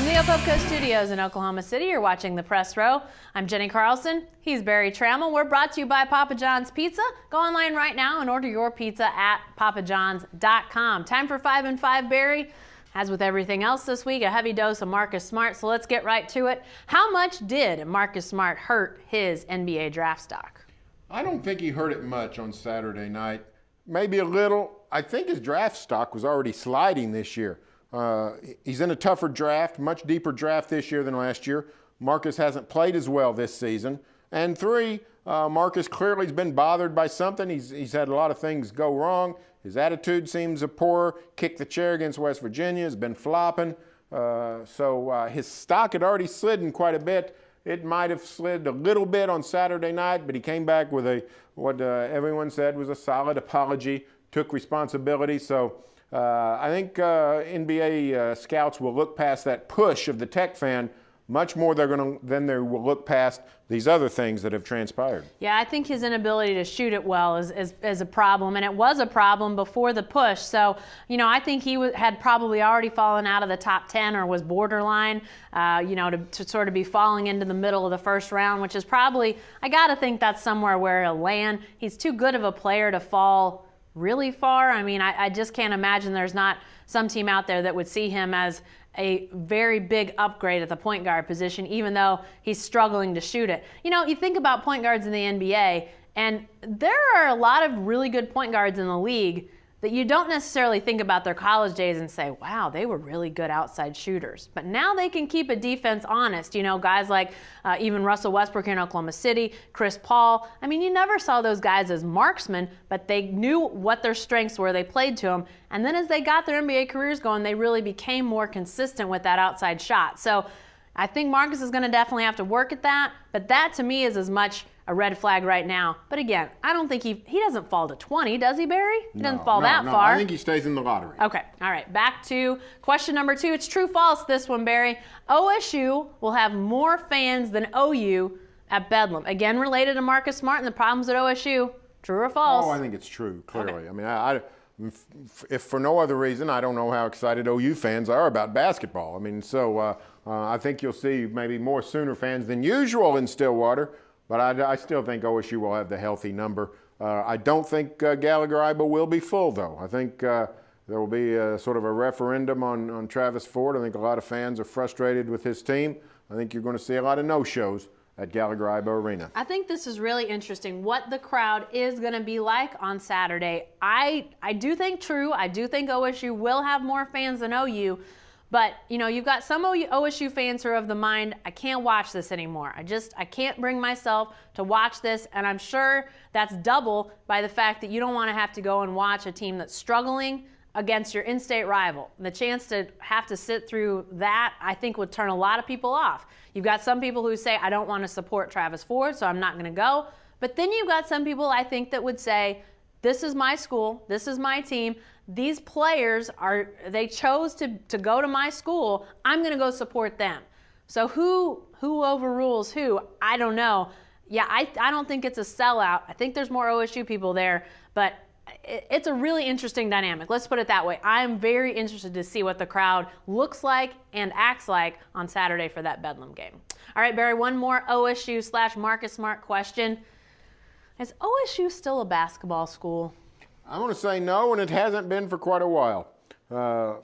From the Opopco Studios in Oklahoma City, you're watching The Press Row. I'm Jenny Carlson. He's Barry Trammell. We're brought to you by Papa John's Pizza. Go online right now and order your pizza at papajohns.com. Time for 5 and 5, Barry. As with everything else this week, a heavy dose of Marcus Smart, so let's get right to it. How much did Marcus Smart hurt his NBA draft stock? I don't think he hurt it much on Saturday night. Maybe a little. I think his draft stock was already sliding this year. He's in a tougher draft, much deeper draft this year than last year. Marcus hasn't played as well this season. And 3, Marcus clearly has been bothered by something. He's had a lot of things go wrong. His attitude seems poor. Kicked the chair against West Virginia, has been flopping. So his stock had already slid quite a bit. It might have slid a little bit on Saturday night, but he came back with what everyone said was a solid apology, took responsibility. So I think NBA scouts will look past that push of the Tech fan much more than they will look past these other things that have transpired. Yeah, I think his inability to shoot it well is a problem, and it was a problem before the push. So, I think he had probably already fallen out of the top 10 or was borderline, to sort of be falling into the middle of the first round, which is probably, I got to think that's somewhere where he'll land. He's too good of a player to fall really far. I mean, I just can't imagine there's not some team out there that would see him as a very big upgrade at the point guard position, even though he's struggling to shoot it. You think about point guards in the NBA, and there are a lot of really good point guards in the league that you don't necessarily think about their college days and say, wow, they were really good outside shooters. But now they can keep a defense honest. Guys like even Russell Westbrook in Oklahoma City, Chris Paul. I mean, you never saw those guys as marksmen, but they knew what their strengths were. They played to them. And then as they got their NBA careers going, they really became more consistent with that outside shot. So I think Marcus is going to definitely have to work at that. But that, to me, is as much a red flag right now. But again, I don't think he doesn't fall to 20, does he, Barry? He doesn't fall that far. I think he stays in the lottery. Okay, all right. Back to question number 2. It's true, false, this one, Barry. OSU will have more fans than OU at Bedlam. Again, related to Marcus Smart and the problems at OSU. True or false? Oh, I think it's true, clearly. Okay. I mean, if for no other reason, I don't know how excited OU fans are about basketball. I mean, so I think you'll see maybe more Sooner fans than usual in Stillwater. But I still think OSU will have the healthy number. I don't think Gallagher-Iba will be full, though. I think there will be sort of a referendum on Travis Ford. I think a lot of fans are frustrated with his team. I think you're going to see a lot of no-shows at Gallagher-Iba Arena. I think this is really interesting, what the crowd is going to be like on Saturday. I do think true. I do think OSU will have more fans than OU. But, you've got some OSU fans who are of the mind, I can't watch this anymore. I can't bring myself to watch this. And I'm sure that's double by the fact that you don't want to have to go and watch a team that's struggling against your in-state rival. The chance to have to sit through that, I think, would turn a lot of people off. You've got some people who say, I don't want to support Travis Ford, so I'm not going to go. But then you've got some people, I think, that would say, this is my school, this is my team. These players they chose to go to my school. I'm going to go support them. So who overrules who? I don't know. Yeah, I don't think it's a sellout. I think there's more OSU people there, but it's a really interesting dynamic. Let's put it that way. I'm very interested to see what the crowd looks like and acts like on Saturday for that Bedlam game. All right, Barry, one more OSU/Marcus Smart question. Is OSU still a basketball school? I'm going to say no, and it hasn't been for quite a while.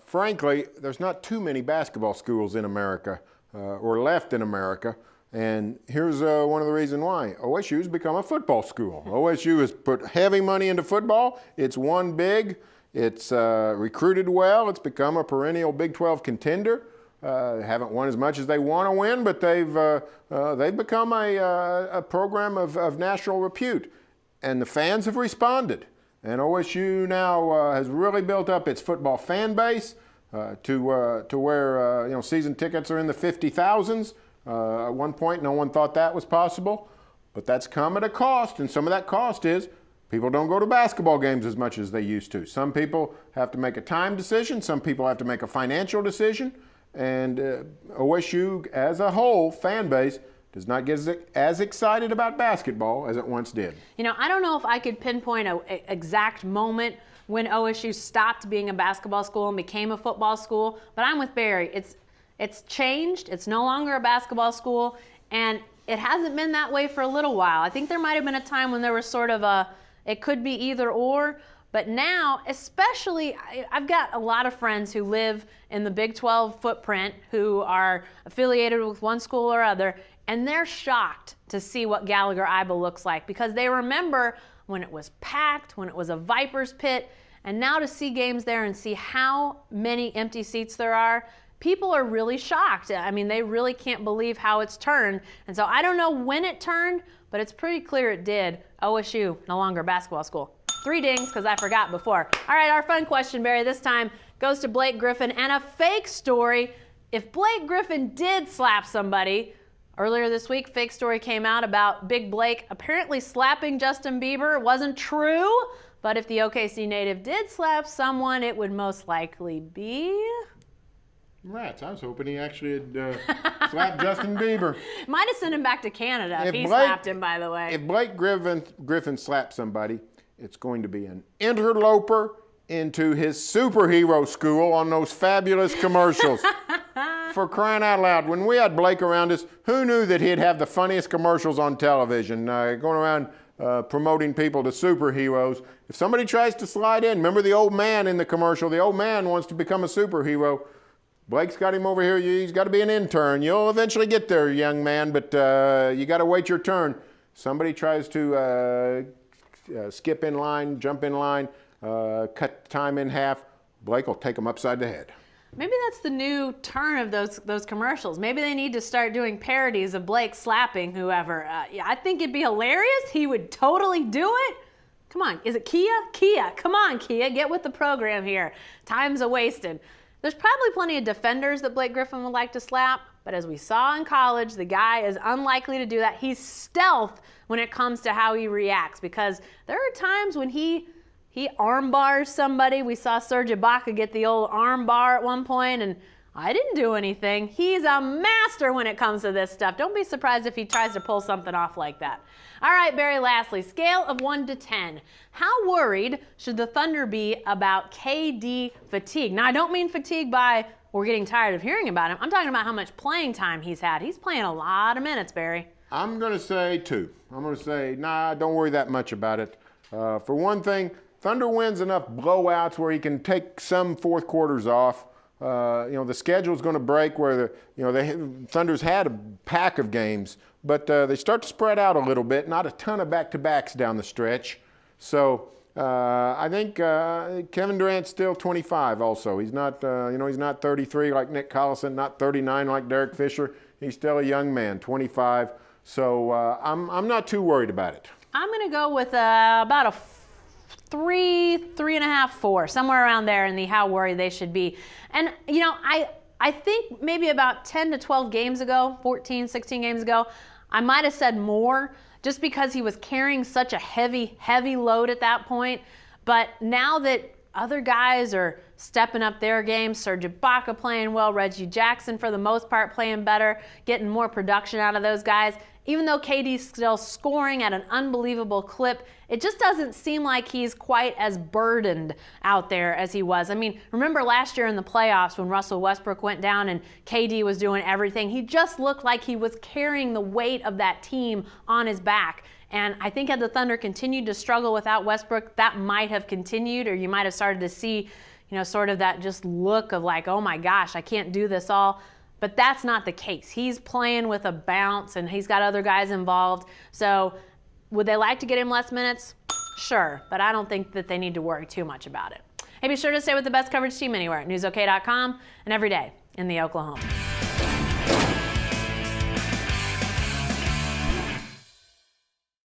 Frankly, there's not too many basketball schools in America or left in America, and here's one of the reasons why. OSU has become a football school. OSU has put heavy money into football. It's won big. It's recruited well. It's become a perennial Big 12 contender. Haven't won as much as they want to win, but they've become a program of national repute, and the fans have responded. And OSU now has really built up its football fan base to where season tickets are in the 50,000s. At one point, no one thought that was possible, but that's come at a cost, and some of that cost is people don't go to basketball games as much as they used to. Some people have to make a time decision. Some people have to make a financial decision. And OSU, as a whole, fan base, does not get as excited about basketball as it once did. I don't know if I could pinpoint an exact moment when OSU stopped being a basketball school and became a football school, but I'm with Barry. It's changed. It's no longer a basketball school, and it hasn't been that way for a little while. I think there might have been a time when there was sort of it could be either or, but now, especially, I've got a lot of friends who live in the Big 12 footprint who are affiliated with one school or other, and they're shocked to see what Gallagher-Iba looks like because they remember when it was packed, when it was a Viper's pit, and now to see games there and see how many empty seats there are, people are really shocked. I mean, they really can't believe how it's turned. And so I don't know when it turned, but it's pretty clear it did. OSU, no longer a basketball school. 3 dings because I forgot before. All right, our fun question, Barry, this time goes to Blake Griffin and a fake story. If Blake Griffin did slap somebody, earlier this week, fake story came out about Big Blake apparently slapping Justin Bieber. It wasn't true, but if the OKC native did slap someone, it would most likely be... Rats. I was hoping he actually had slapped Justin Bieber. Might have sent him back to Canada if he slapped him, by the way. If Blake Griffin slapped somebody, it's going to be an interloper into his superhero school on those fabulous commercials. For crying out loud. When we had Blake around us, who knew that he'd have the funniest commercials on television, going around promoting people to superheroes. If somebody tries to slide in, remember the old man in the commercial, the old man wants to become a superhero. Blake's got him over here. He's got to be an intern. You'll eventually get there, young man, but you got to wait your turn. Somebody tries to skip in line, jump in line, cut time in half. Blake will take him upside the head. Maybe that's the new turn of those commercials. Maybe they need to start doing parodies of Blake slapping whoever. I think it'd be hilarious. He would totally do it. Come on, is it Kia? Kia, come on, Kia, get with the program here. Time's a-wasted. There's probably plenty of defenders that Blake Griffin would like to slap, but as we saw in college, the guy is unlikely to do that. He's stealth when it comes to how he reacts because there are times when he arm bars somebody. We saw Serge Ibaka get the old arm bar at one point, and I didn't do anything. He's a master when it comes to this stuff. Don't be surprised if he tries to pull something off like that. All right, Barry, lastly, scale of 1 to 10. How worried should the Thunder be about KD fatigue? Now, I don't mean fatigue by we're getting tired of hearing about him. I'm talking about how much playing time he's had. He's playing a lot of minutes, Barry. I'm going to say 2. I'm going to say, nah, don't worry that much about it. For one thing, Thunder wins enough blowouts where he can take some fourth quarters off. The schedule's going to break where the Thunder's had a pack of games, but they start to spread out a little bit. Not a ton of back-to-backs down the stretch. So I think Kevin Durant's still 25. Also, he's not he's not 33 like Nick Collison, not 39 like Derek Fisher. He's still a young man, 25. So I'm not too worried about it. I'm going to go with about a 3.5, 4, somewhere around there in the how worried they should be. And, I think maybe about 10 to 12 games ago, 14, 16 games ago, I might have said more just because he was carrying such a heavy load at that point. But now that other guys are stepping up their game, Serge Ibaka playing well, Reggie Jackson for the most part playing better, getting more production out of those guys. Even though KD's still scoring at an unbelievable clip, it just doesn't seem like he's quite as burdened out there as he was. I mean, remember last year in the playoffs when Russell Westbrook went down and KD was doing everything? He just looked like he was carrying the weight of that team on his back. And I think had the Thunder continued to struggle without Westbrook, that might have continued, or you might have started to see, sort of that just look of like, oh my gosh, I can't do this all. But that's not the case. He's playing with a bounce, and he's got other guys involved. So would they like to get him less minutes? Sure, but I don't think that they need to worry too much about it. Hey, be sure to stay with the best coverage team anywhere at newsok.com and every day in the Oklahoma.